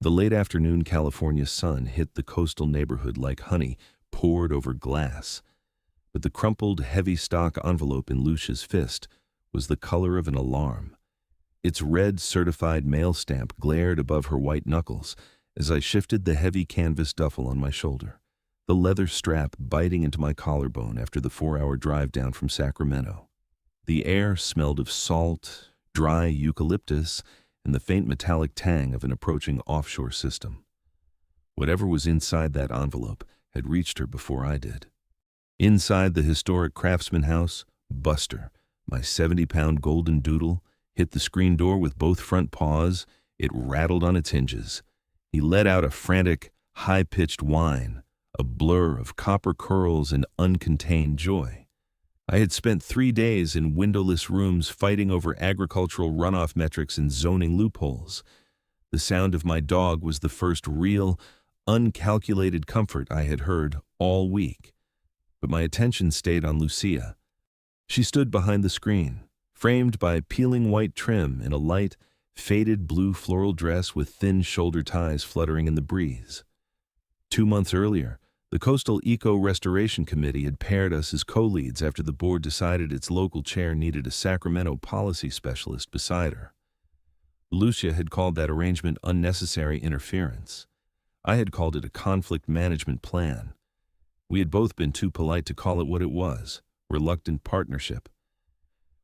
The late afternoon California sun hit the coastal neighborhood like honey poured over glass, but the crumpled, heavy stock envelope in Lucia's fist was the color of an alarm. Its red certified mail stamp glared above her white knuckles as I shifted the heavy canvas duffel on my shoulder, the leather strap biting into my collarbone after the 4-hour drive down from Sacramento. The air smelled of salt, dry eucalyptus, and the faint metallic tang of an approaching offshore system. Whatever was inside that envelope had reached her before I did. Inside the historic Craftsman house, Buster, my 70-pound golden doodle, hit the screen door with both front paws. It rattled on its hinges. He let out a frantic, high-pitched whine, a blur of copper curls and uncontained joy. I had spent 3 days in windowless rooms fighting over agricultural runoff metrics and zoning loopholes. The sound of my dog was the first real, uncalculated comfort I had heard all week. But my attention stayed on Lucia. She stood behind the screen, framed by peeling white trim in a light, faded blue floral dress with thin shoulder ties fluttering in the breeze. 2 months earlier, the Coastal Eco-Restoration Committee had paired us as co-leads after the board decided its local chair needed a Sacramento policy specialist beside her. Lucia had called that arrangement unnecessary interference. I had called it a conflict management plan. We had both been too polite to call it what it was, reluctant partnership.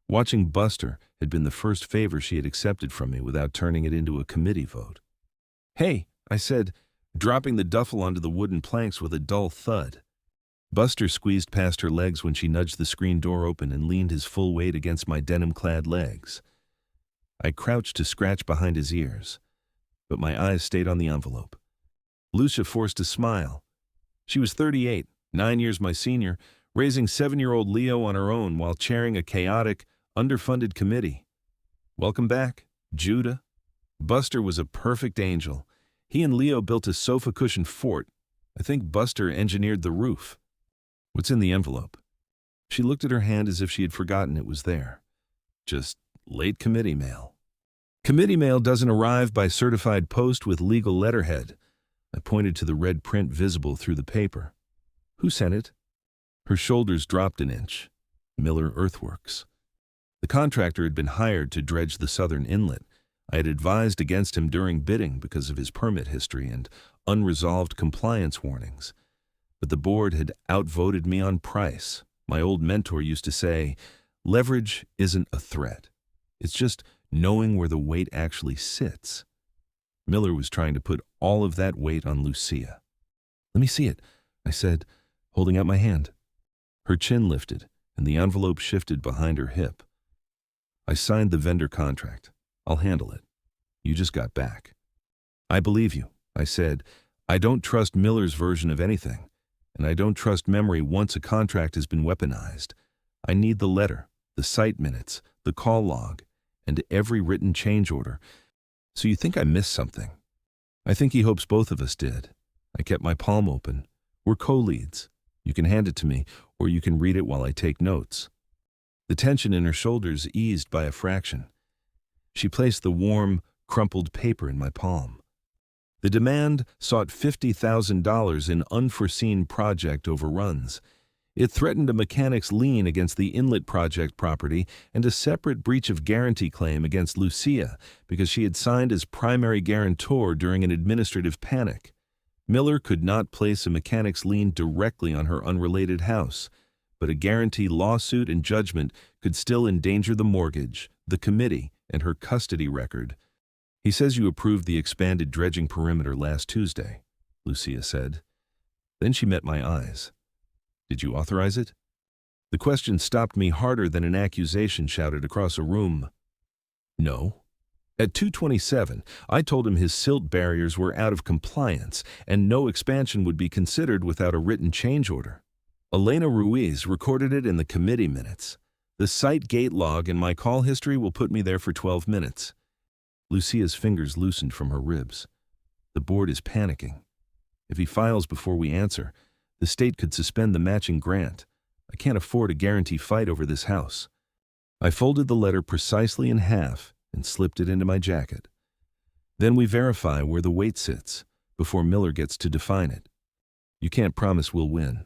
Watching Buster had been the first favor she had accepted from me without turning it into a committee vote. "Hey," I said, dropping the duffel onto the wooden planks with a dull thud. Buster squeezed past her legs when she nudged the screen door open and leaned his full weight against my denim-clad legs. I crouched to scratch behind his ears, but my eyes stayed on the envelope. Lucia forced a smile. She was 38, 9 years my senior, raising 7-year-old Leo on her own while chairing a chaotic, underfunded committee. "Welcome back, Judah." Buster was a perfect angel. He and Leo built a sofa-cushion fort. I think Buster engineered the roof. "What's in the envelope?" She looked at her hand as if she had forgotten it was there. "Just late committee mail." "Committee mail doesn't arrive by certified post with legal letterhead." I pointed to the red print visible through the paper. "Who sent it?" Her shoulders dropped an inch. Miller Earthworks. The contractor had been hired to dredge the southern inlet. I had advised against him during bidding because of his permit history and unresolved compliance warnings. But the board had outvoted me on price. My old mentor used to say, "Leverage isn't a threat. It's just knowing where the weight actually sits." Miller was trying to put all of that weight on Lucia. "Let me see it," I said, holding out my hand. Her chin lifted, and the envelope shifted behind her hip. "I signed the vendor contract. I'll handle it. You just got back." "I believe you," I said. "I don't trust Miller's version of anything, and I don't trust memory once a contract has been weaponized. I need the letter, the site minutes, the call log, and every written change order. So you think I missed something?" "I think he hopes both of us did." I kept my palm open. "We're co-leads. You can hand it to me, or you can read it while I take notes." The tension in her shoulders eased by a fraction. She placed the warm, crumpled paper in my palm. The demand sought $50,000 in unforeseen project overruns. It threatened a mechanic's lien against the inlet project property and a separate breach of guarantee claim against Lucia because she had signed as primary guarantor during an administrative panic. Miller could not place a mechanic's lien directly on her unrelated house, but a guarantee lawsuit and judgment could still endanger the mortgage, the committee, and her custody record. "He says you approved the expanded dredging perimeter last Tuesday," Lucia said. Then she met my eyes. "Did you authorize it?" The question stopped me harder than an accusation shouted across a room. "No." At 2:27, I told him his silt barriers were out of compliance and no expansion would be considered without a written change order. Elena Ruiz recorded it in the committee minutes. The site gate log in my call history will put me there for 12 minutes. Lucia's fingers loosened from her ribs. "The board is panicking. If he files before we answer, the state could suspend the matching grant. I can't afford a guarantee fight over this house." I folded the letter precisely in half and slipped it into my jacket. Then we verify where the weight sits before Miller gets to define it. You can't promise we'll win.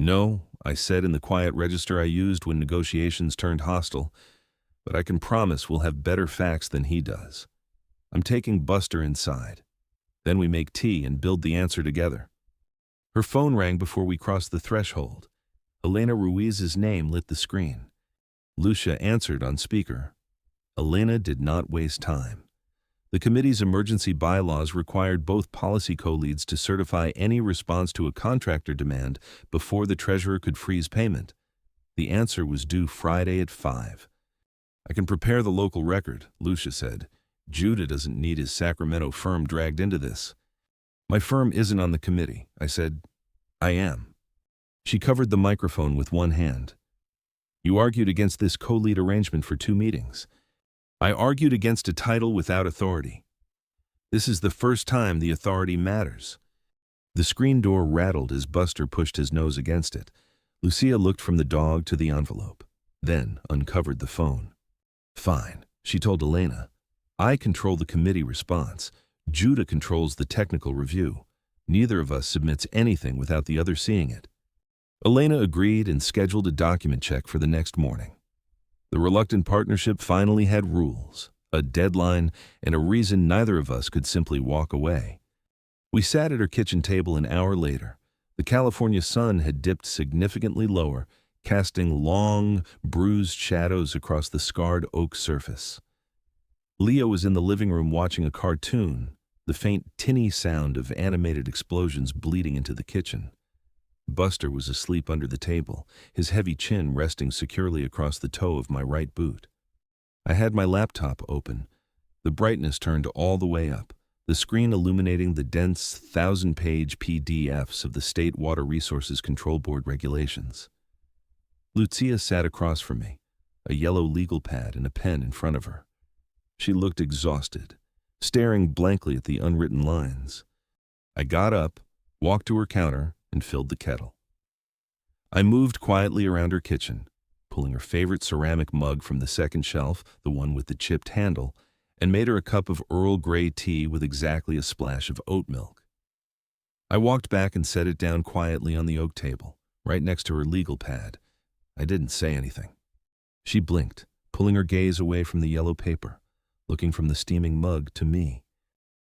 No, I said in the quiet register I used when negotiations turned hostile, but I can promise we'll have better facts than he does. I'm taking Buster inside. Then we make tea and build the answer together. Her phone rang before we crossed the threshold. Elena Ruiz's name lit the screen. Lucia answered on speaker. Elena did not waste time. The committee's emergency bylaws required both policy co-leads to certify any response to a contractor demand before the treasurer could freeze payment. The answer was due Friday at 5. I can prepare the local record, Lucia said. Judah doesn't need his Sacramento firm dragged into this. My firm isn't on the committee, I said. I am. She covered the microphone with one hand. You argued against this co-lead arrangement for 2 meetings. I argued against a title without authority. This is the first time the authority matters. The screen door rattled as Buster pushed his nose against it. Lucia looked from the dog to the envelope, then uncovered the phone. Fine, she told Elena. I control the committee response. Judah controls the technical review. Neither of us submits anything without the other seeing it. Elena agreed and scheduled a document check for the next morning. The reluctant partnership finally had rules, a deadline, and a reason neither of us could simply walk away. We sat at her kitchen table an hour later. The California sun had dipped significantly lower, casting long, bruised shadows across the scarred oak surface. Leo was in the living room watching a cartoon, the faint tinny sound of animated explosions bleeding into the kitchen. Buster was asleep under the table, his heavy chin resting securely across the toe of my right boot. I had my laptop open, the brightness turned all the way up, the screen illuminating the dense 1,000-page PDFs of the State Water Resources Control Board regulations. Lucia sat across from me, a yellow legal pad and a pen in front of her. She looked exhausted, staring blankly at the unwritten lines. I got up, walked to her counter, and filled the kettle. I moved quietly around her kitchen, pulling her favorite ceramic mug from the second shelf, the one with the chipped handle, and made her a cup of Earl Grey tea with exactly a splash of oat milk. I walked back and set it down quietly on the oak table, right next to her legal pad. I didn't say anything. She blinked, pulling her gaze away from the yellow paper, looking from the steaming mug to me.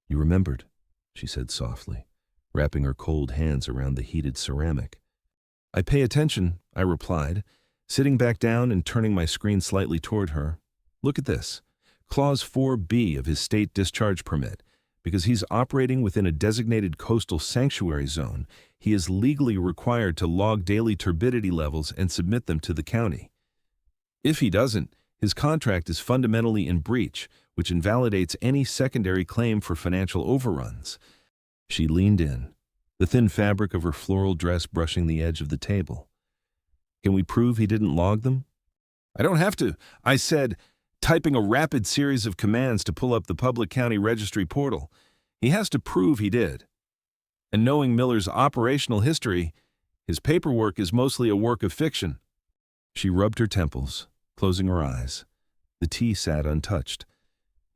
You remembered, she said softly, wrapping her cold hands around the heated ceramic. I pay attention, I replied, sitting back down and turning my screen slightly toward her. Look at this. Clause 4B of his state discharge permit. Because he's operating within a designated coastal sanctuary zone, he is legally required to log daily turbidity levels and submit them to the county. If he doesn't, his contract is fundamentally in breach, which invalidates any secondary claim for financial overruns. She leaned in, the thin fabric of her floral dress brushing the edge of the table. Can we prove he didn't log them? I don't have to, I said, typing a rapid series of commands to pull up the public county registry portal. He has to prove he did. And knowing Miller's operational history, his paperwork is mostly a work of fiction. She rubbed her temples, closing her eyes. The tea sat untouched.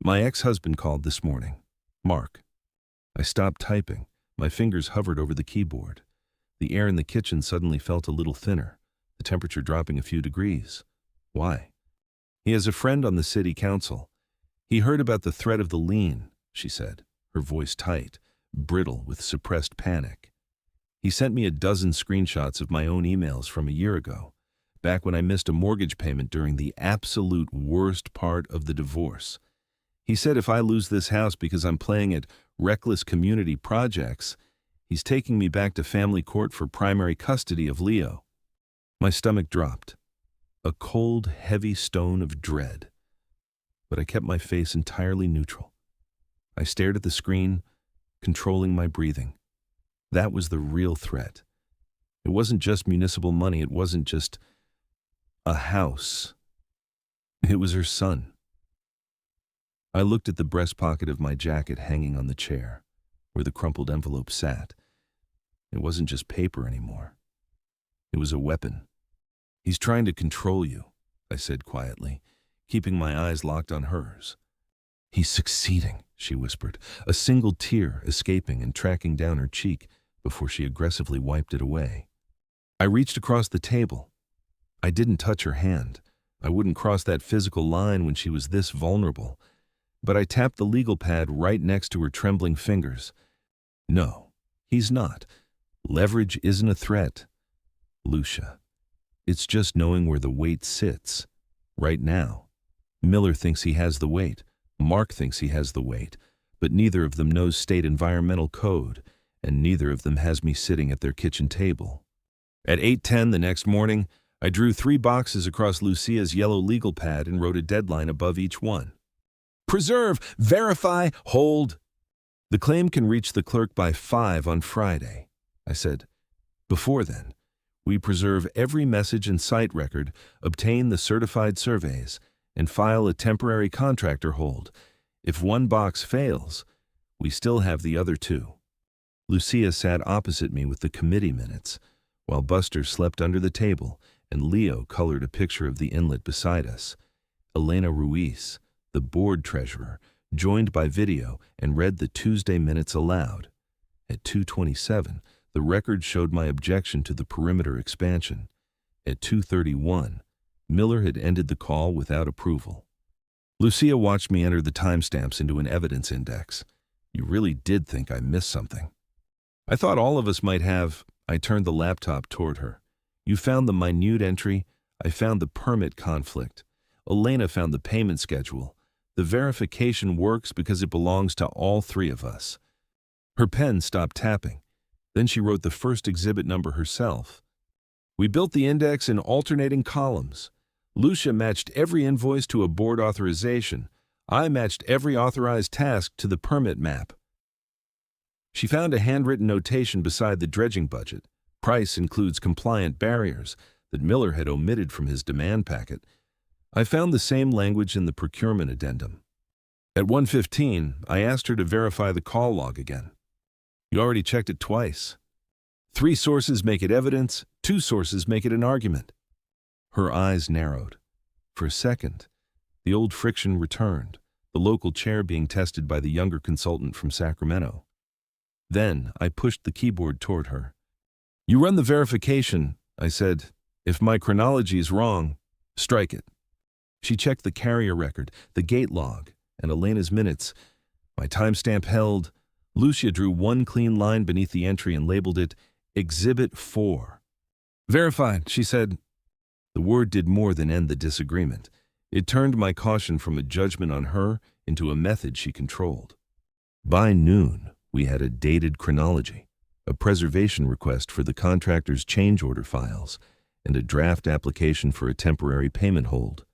My ex-husband called this morning. Mark. I stopped typing. My fingers hovered over the keyboard. The air in the kitchen suddenly felt a little thinner, the temperature dropping a few degrees. Why? He has a friend on the city council. He heard about the threat of the lien, she said, her voice tight, brittle with suppressed panic. He sent me a dozen screenshots of my own emails from a year ago, back when I missed a mortgage payment during the absolute worst part of the divorce. He said if I lose this house because I'm playing at reckless community projects, he's taking me back to family court for primary custody of Leo. My stomach dropped, a cold, heavy stone of dread. But I kept my face entirely neutral. I stared at the screen, controlling my breathing. That was the real threat. It wasn't just municipal money. It wasn't just a house. It was her son. I looked at the breast pocket of my jacket hanging on the chair, where the crumpled envelope sat. It wasn't just paper anymore. It was a weapon. He's trying to control you, I said quietly, keeping my eyes locked on hers. "He's succeeding," she whispered, a single tear escaping and tracking down her cheek before she aggressively wiped it away. I reached across the table. I didn't touch her hand. I wouldn't cross that physical line when she was this vulnerable. But I tapped the legal pad right next to her trembling fingers. "No, he's not. Leverage isn't a threat, Lucia. It's just knowing where the weight sits. Right now, Miller thinks he has the weight. Mark thinks he has the weight. But neither of them knows state environmental code, and neither of them has me sitting at their kitchen table." At 8:10 the next morning, I drew 3 boxes across Lucia's yellow legal pad and wrote a deadline above each one. "Preserve, verify, hold. The claim can reach the clerk by 5 on Friday," I said. "Before then, we preserve every message and site record, obtain the certified surveys, and file a temporary contractor hold. If one box fails, we still have the other 2. Lucia sat opposite me with the committee minutes, while Buster slept under the table and Leo colored a picture of the inlet beside us. Elena Ruiz, the board treasurer, joined by video and read the Tuesday minutes aloud. At 2:27, the record showed my objection to the perimeter expansion. At 2:31, Miller had ended the call without approval. Lucia watched me enter the timestamps into an evidence index. "You really did think I missed something." "I thought all of us might have." I turned the laptop toward her. "You found the minute entry. I found the permit conflict. Elena found the payment schedule. The verification works because it belongs to all 3 of us." Her pen stopped tapping. Then she wrote the first exhibit number herself. "We built the index in alternating columns. Lucia matched every invoice to a board authorization. I matched every authorized task to the permit map." She found a handwritten notation beside the dredging budget. Price includes compliant barriers that Miller had omitted from his demand packet. I found the same language in the procurement addendum. At 1:15, I asked her to verify the call log again. "You already checked it twice. 3 sources make it evidence, 2 sources make it an argument." Her eyes narrowed. For a second, the old friction returned, the local chair being tested by the younger consultant from Sacramento. Then I pushed the keyboard toward her. "You run the verification," I said. "If my chronology is wrong, strike it." She checked the carrier record, the gate log, and Elena's minutes. My timestamp held. Lucia drew 1 clean line beneath the entry and labeled it Exhibit 4. "Verified," she said. The word did more than end the disagreement. It turned my caution from a judgment on her into a method she controlled. By noon, we had a dated chronology, a preservation request for the contractor's change order files, and a draft application for a temporary payment hold.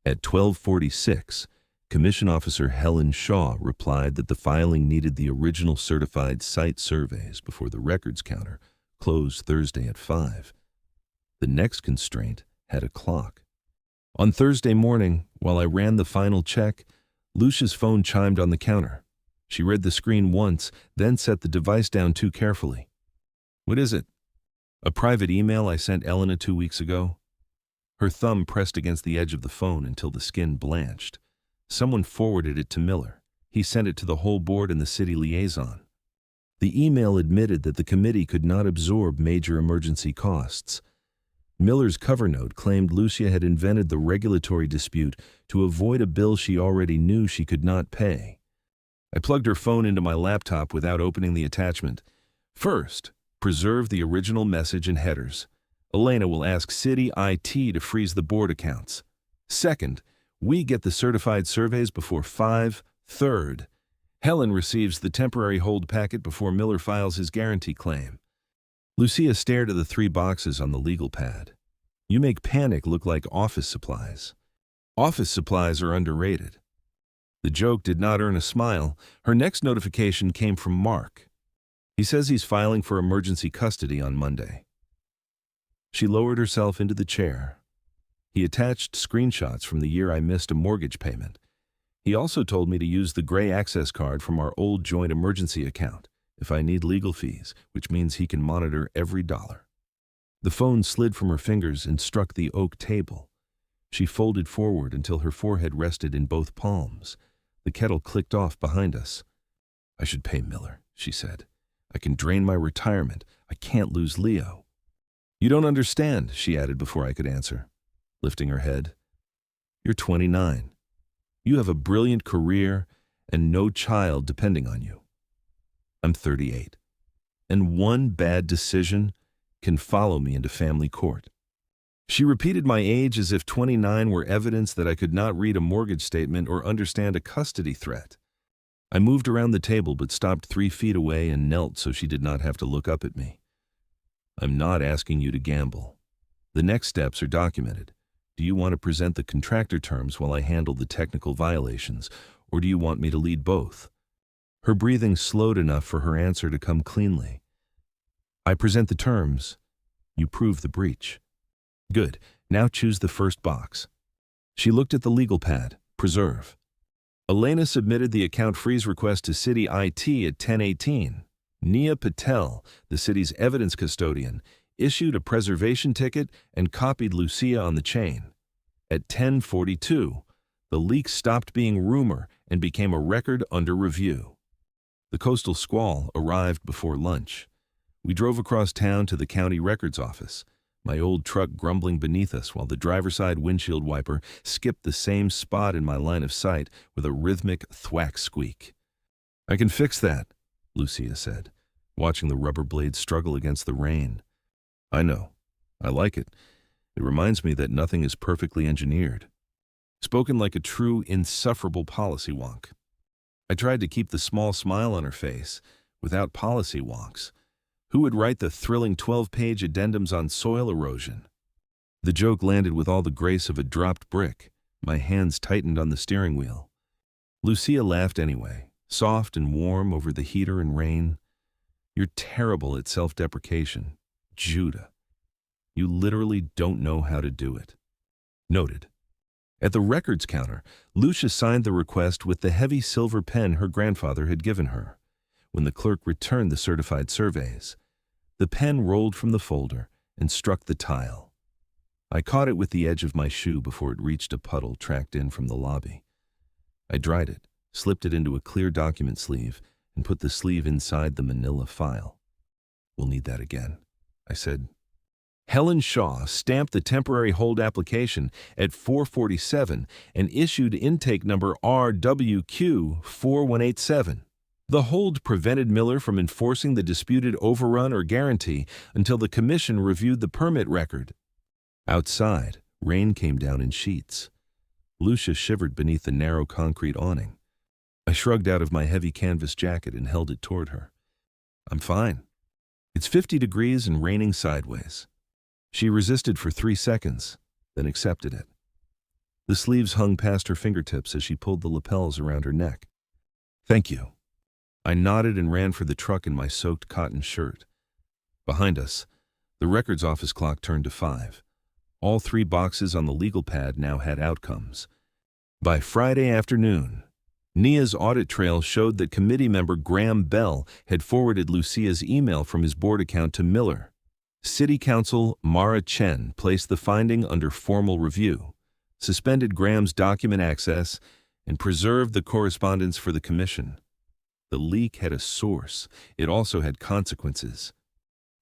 At 12:46, Commission Officer Helen Shaw replied that the filing needed the original certified site surveys before the records counter closed Thursday at 5. The next constraint had a clock. On Thursday morning, while I ran the final check, Lucia's phone chimed on the counter. She read the screen once, then set the device down too carefully. "What is it?" "A private email I sent Elena 2 weeks ago." Her thumb pressed against the edge of the phone until the skin blanched. Someone forwarded it to Miller. He sent it to the whole board and the city liaison. The email admitted that the committee could not absorb major emergency costs. Miller's cover note claimed Lucia had invented the regulatory dispute to avoid a bill she already knew she could not pay. I plugged her phone into my laptop without opening the attachment. "First, preserve the original message and headers. Elena will ask City IT to freeze the board accounts. Second, we get the certified surveys before 5. Third, Helen receives the temporary hold packet before Miller files his guarantee claim." Lucia stared at the 3 boxes on the legal pad. "You make panic look like office supplies. Office supplies are underrated." The joke did not earn a smile. Her next notification came from Mark. He says he's filing for emergency custody on Monday. She lowered herself into the chair. He attached screenshots from the year I missed a mortgage payment. He also told me to use the gray access card from our old joint emergency account if I need legal fees, which means he can monitor every dollar. The phone slid from her fingers and struck the oak table. She folded forward until her forehead rested in both palms. The kettle clicked off behind us. I should pay Miller, she said. I can drain my retirement. I can't lose Leo. You don't understand, she added before I could answer, lifting her head. You're 29. You have a brilliant career and no child depending on you. I'm 38. And one bad decision can follow me into family court. She repeated my age as if 29 were evidence that I could not read a mortgage statement or understand a custody threat. I moved around the table but stopped 3 feet away and knelt so she did not have to look up at me. I'm not asking you to gamble. The next steps are documented. Do you want to present the contractor terms while I handle the technical violations, or do you want me to lead both? Her breathing slowed enough for her answer to come cleanly. I present the terms. You prove the breach. Good. Now choose the first box. She looked at the legal pad. Preserve. Elena submitted the account freeze request to City IT at 10:18. Nia Patel, the city's evidence custodian, issued a preservation ticket and copied Lucia on the chain. At 10:42, the leak stopped being rumor and became a record under review. The coastal squall arrived before lunch. We drove across town to the county records office, my old truck grumbling beneath us while the driver's side windshield wiper skipped the same spot in my line of sight with a rhythmic thwack squeak. I can fix that, Lucia said, watching the rubber blade struggle against the rain. I know. I like it. It reminds me that nothing is perfectly engineered. Spoken like a true, insufferable policy wonk. I tried to keep the small smile on her face, without policy wonks. Who would write the thrilling 12-page addendums on soil erosion? The joke landed with all the grace of a dropped brick. My hands tightened on the steering wheel. Lucia laughed anyway, soft and warm over the heater and rain. You're terrible at self-deprecation, Judah. You literally don't know how to do it. Noted. At the records counter, Lucia signed the request with the heavy silver pen her grandfather had given her. When the clerk returned the certified surveys, the pen rolled from the folder and struck the tile. I caught it with the edge of my shoe before it reached a puddle tracked in from the lobby. I dried it, slipped it into a clear document sleeve, and put the sleeve inside the manila file. We'll need that again, I said. Helen Shaw stamped the temporary hold application at 4:47 and issued intake number RWQ 4187. The hold prevented Miller from enforcing the disputed overrun or guarantee until the commission reviewed the permit record. Outside, rain came down in sheets. Lucia shivered beneath the narrow concrete awning. I shrugged out of my heavy canvas jacket and held it toward her. I'm fine. It's 50 degrees and raining sideways. She resisted for 3 seconds, then accepted it. The sleeves hung past her fingertips as she pulled the lapels around her neck. Thank you. I nodded and ran for the truck in my soaked cotton shirt. Behind us, the records office clock turned to 5. All 3 boxes on the legal pad now had outcomes. By Friday afternoon, Nia's audit trail showed that committee member Graham Bell had forwarded Lucia's email from his board account to Miller. City Council Mara Chen placed the finding under formal review, suspended Graham's document access, and preserved the correspondence for the commission. The leak had a source. It also had consequences.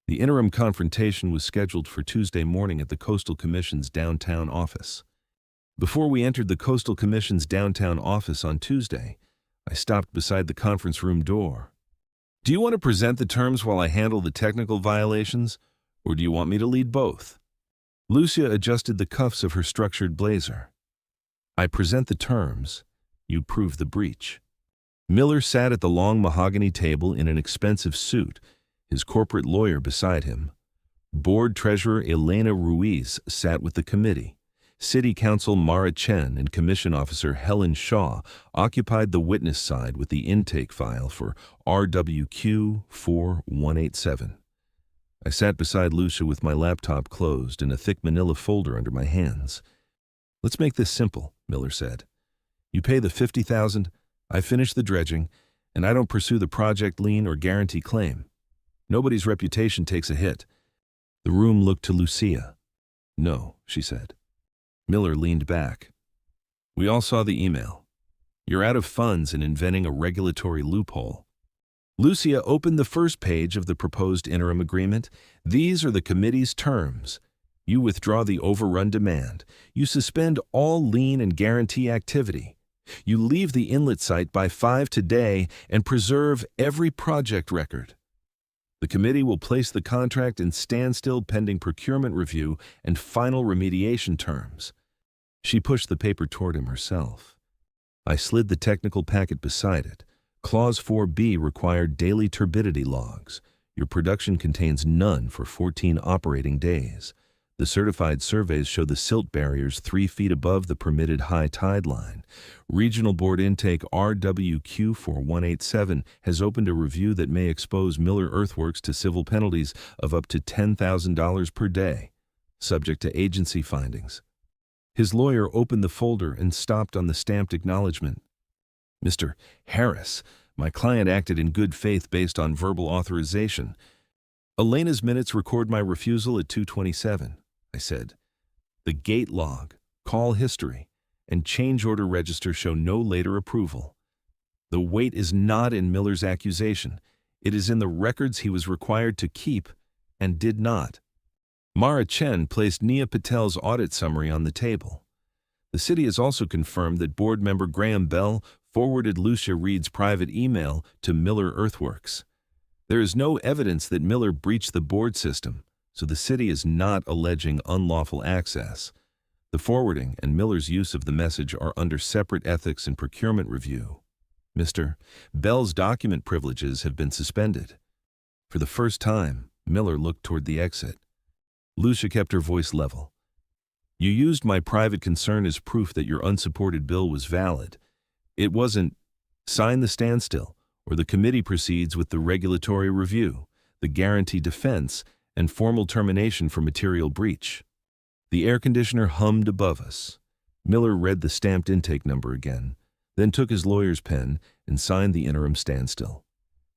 The interim confrontation was scheduled for Tuesday morning at the Coastal Commission's downtown office. Before we entered the Coastal Commission's downtown office on Tuesday, I stopped beside the conference room door. Do you want to present the terms while I handle the technical violations, or do you want me to lead both? Lucia adjusted the cuffs of her structured blazer. I present the terms. You prove the breach. Miller sat at the long mahogany table in an expensive suit, his corporate lawyer beside him. Board Treasurer Elena Ruiz sat with the committee. City Council Mara Chen and Commission Officer Helen Shaw occupied the witness side with the intake file for RWQ 4187. I sat beside Lucia with my laptop closed and a thick manila folder under my hands. Let's make this simple, Miller said. You pay the $50,000, I finish the dredging, and I don't pursue the project lien or guarantee claim. Nobody's reputation takes a hit. The room looked to Lucia. No, she said. Miller leaned back. We all saw the email. You're out of funds and inventing a regulatory loophole. Lucia opened the first page of the proposed interim agreement. These are the committee's terms. You withdraw the overrun demand. You suspend all lien and guarantee activity. You leave the inlet site by 5 today and preserve every project record. The committee will place the contract in standstill pending procurement review and final remediation terms. She pushed the paper toward him herself. I slid the technical packet beside it. Clause 4B required daily turbidity logs. Your production contains none for 14 operating days. The certified surveys show the silt barriers 3 feet above the permitted high tide line. Regional Board Intake RWQ 4187 has opened a review that may expose Miller Earthworks to civil penalties of up to $10,000 per day, subject to agency findings. His lawyer opened the folder and stopped on the stamped acknowledgement. Mr. Harris, my client acted in good faith based on verbal authorization. Elena's minutes record my refusal at 2:27, I said. The gate log, call history, and change order register show no later approval. The weight is not in Miller's accusation. It is in the records he was required to keep and did not. Mara Chen placed Nia Patel's audit summary on the table. The city has also confirmed that board member Graham Bell forwarded Lucia Reed's private email to Miller Earthworks. There is no evidence that Miller breached the board system, so the city is not alleging unlawful access. The forwarding and Miller's use of the message are under separate ethics and procurement review. Mr. Bell's document privileges have been suspended. For the first time, Miller looked toward the exit. Lucia kept her voice level. You used my private concern as proof that your unsupported bill was valid. It wasn't. Sign the standstill, or the committee proceeds with the regulatory review, the guarantee defense, and formal termination for material breach. The air conditioner hummed above us. Miller read the stamped intake number again, then took his lawyer's pen and signed the interim standstill.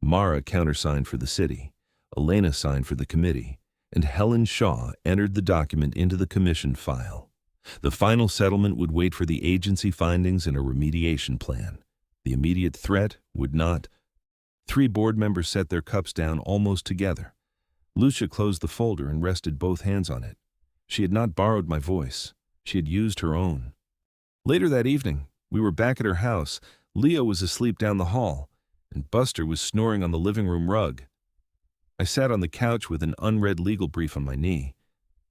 Mara countersigned for the city, Elena signed for the committee, and Helen Shaw entered the document into the commission file. The final settlement would wait for the agency findings and a remediation plan. The immediate threat would not. 3 board members set their cups down almost together. Lucia closed the folder and rested both hands on it. She had not borrowed my voice. She had used her own. Later that evening, we were back at her house. Leo was asleep down the hall, and Buster was snoring on the living room rug. I sat on the couch with an unread legal brief on my knee.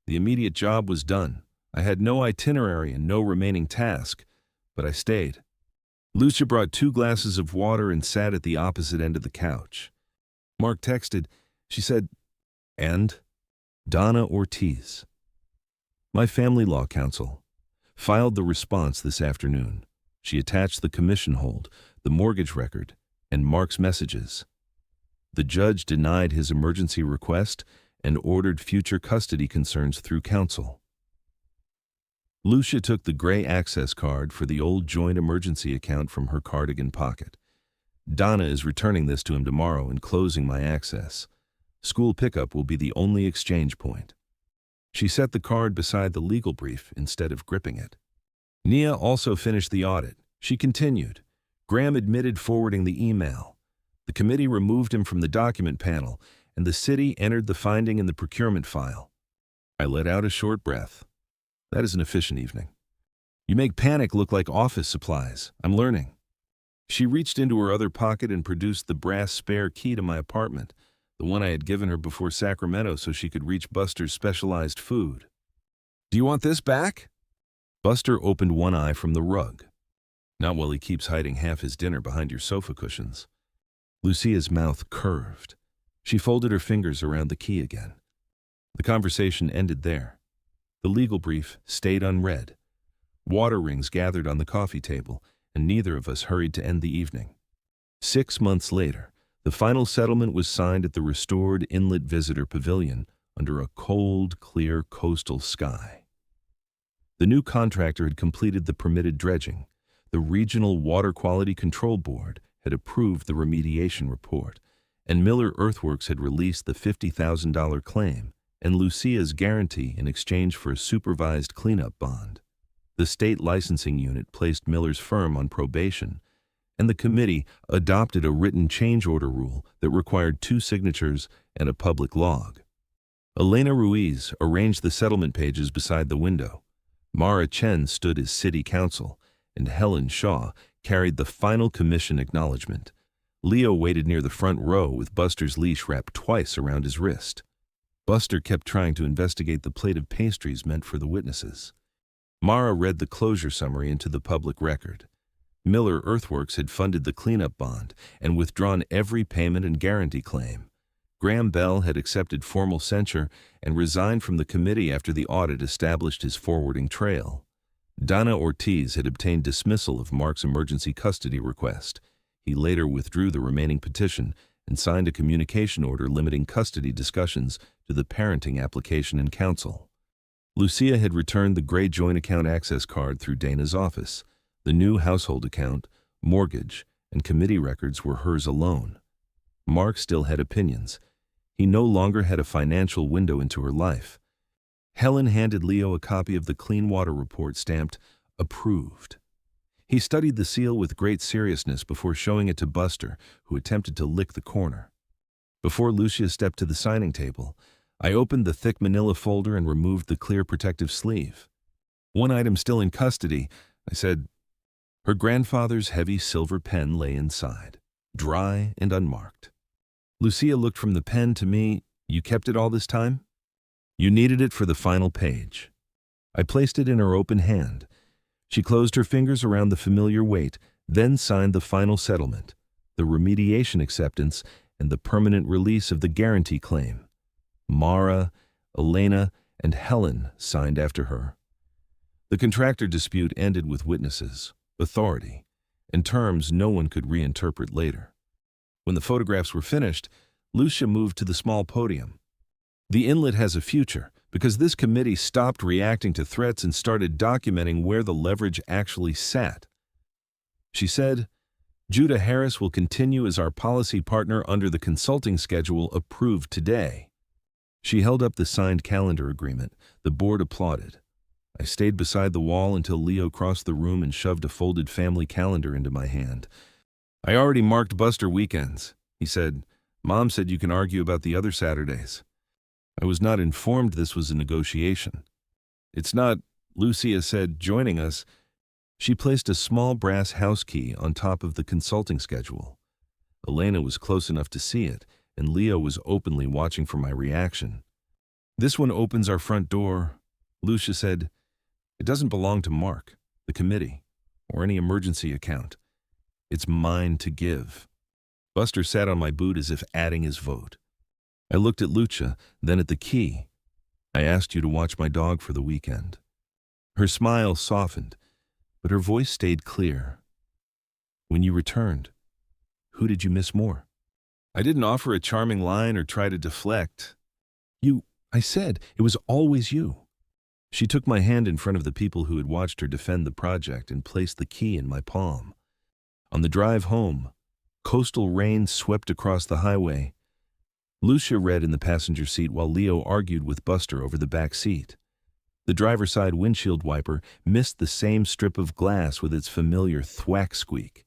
The immediate job was done. I had no itinerary and no remaining task, but I stayed. Lucia brought 2 glasses of water and sat at the opposite end of the couch. Mark texted. She said, "And? Donna Ortiz." My family law counsel filed the response this afternoon. She attached the commission hold, the mortgage record, and Mark's messages. The judge denied his emergency request and ordered future custody concerns through counsel. Lucia took the gray access card for the old joint emergency account from her cardigan pocket. Donna is returning this to him tomorrow and closing my access. School pickup will be the only exchange point. She set the card beside the legal brief instead of gripping it. Nia also finished the audit. She continued. Graham admitted forwarding the email. The committee removed him from the document panel, and the city entered the finding in the procurement file. I let out a short breath. That is an efficient evening. You make panic look like office supplies. I'm learning. She reached into her other pocket and produced the brass spare key to my apartment, the one I had given her before Sacramento so she could reach Buster's specialized food. Do you want this back? Buster opened one eye from the rug. Not while he keeps hiding half his dinner behind your sofa cushions. Lucia's mouth curved. She folded her fingers around the key again. The conversation ended there. The legal brief stayed unread. Water rings gathered on the coffee table, and neither of us hurried to end the evening. 6 months later, the final settlement was signed at the restored Inlet Visitor Pavilion under a cold, clear coastal sky. The new contractor had completed the permitted dredging. The Regional Water Quality Control Board had approved the remediation report, and Miller Earthworks had released the $50,000 claim and Lucia's guarantee in exchange for a supervised cleanup bond. The state licensing unit placed Miller's firm on probation, and the committee adopted a written change order rule that required 2 signatures and a public log. Elena Ruiz arranged the settlement pages beside the window. Mara Chen stood as city counsel, and Helen Shaw carried the final commission acknowledgement. Leo waited near the front row with Buster's leash wrapped twice around his wrist. Buster kept trying to investigate the plate of pastries meant for the witnesses. Mara read the closure summary into the public record. Miller Earthworks had funded the cleanup bond and withdrawn every payment and guarantee claim. Graham Bell had accepted formal censure and resigned from the committee after the audit established his forwarding trail. Donna Ortiz had obtained dismissal of Mark's emergency custody request. He later withdrew the remaining petition and signed a communication order limiting custody discussions to the parenting application and counsel. Lucia had returned the gray joint account access card through Dana's office. The new household account, mortgage, and committee records were hers alone. Mark still had opinions. He no longer had a financial window into her life. Helen handed Leo a copy of the Clean Water Report stamped, "Approved." He studied the seal with great seriousness before showing it to Buster, who attempted to lick the corner. Before Lucia stepped to the signing table, I opened the thick manila folder and removed the clear protective sleeve. "One item still in custody," I said. Her grandfather's heavy silver pen lay inside, dry and unmarked. Lucia looked from the pen to me. "You kept it all this time?" "You needed it for the final page." I placed it in her open hand. She closed her fingers around the familiar weight, then signed the final settlement, the remediation acceptance, and the permanent release of the guarantee claim. Mara, Elena, and Helen signed after her. The contractor dispute ended with witnesses, authority, and terms no one could reinterpret later. When the photographs were finished, Lucia moved to the small podium. "The inlet has a future because this committee stopped reacting to threats and started documenting where the leverage actually sat." She said, "Judah Harris will continue as our policy partner under the consulting schedule approved today." She held up the signed calendar agreement. The board applauded. I stayed beside the wall until Leo crossed the room and shoved a folded family calendar into my hand. "I already marked Buster weekends," he said. "Mom said you can argue about the other Saturdays." I was not informed this was a negotiation. "It's not," Lucia said, joining us. She placed a small brass house key on top of the consulting schedule. Elena was close enough to see it, and Leo was openly watching for my reaction. "This one opens our front door," Lucia said. "It doesn't belong to Mark, the committee, or any emergency account. It's mine to give." Buster sat on my boot as if adding his vote. I looked at Lucia, then at the key. "I asked you to watch my dog for the weekend." Her smile softened, but her voice stayed clear. "When you returned, who did you miss more?" I didn't offer a charming line or try to deflect. "You," I said. "It was always you." She took my hand in front of the people who had watched her defend the project and placed the key in my palm. On the drive home, coastal rain swept across the highway. Lucia read in the passenger seat while Leo argued with Buster over the back seat. The driver's side windshield wiper missed the same strip of glass with its familiar thwack squeak,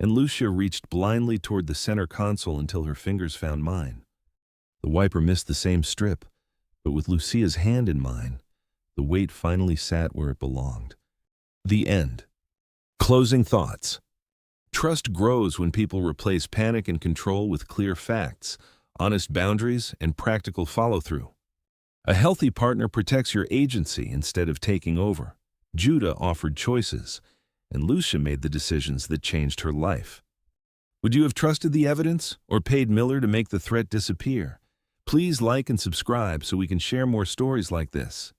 and Lucia reached blindly toward the center console until her fingers found mine. The wiper missed the same strip, but with Lucia's hand in mine, the weight finally sat where it belonged. The end. Closing thoughts. Trust grows when people replace panic and control with clear facts, honest boundaries, and practical follow-through. A healthy partner protects your agency instead of taking over. Judah offered choices, and Lucia made the decisions that changed her life. Would you have trusted the evidence or paid Miller to make the threat disappear? Please like and subscribe so we can share more stories like this.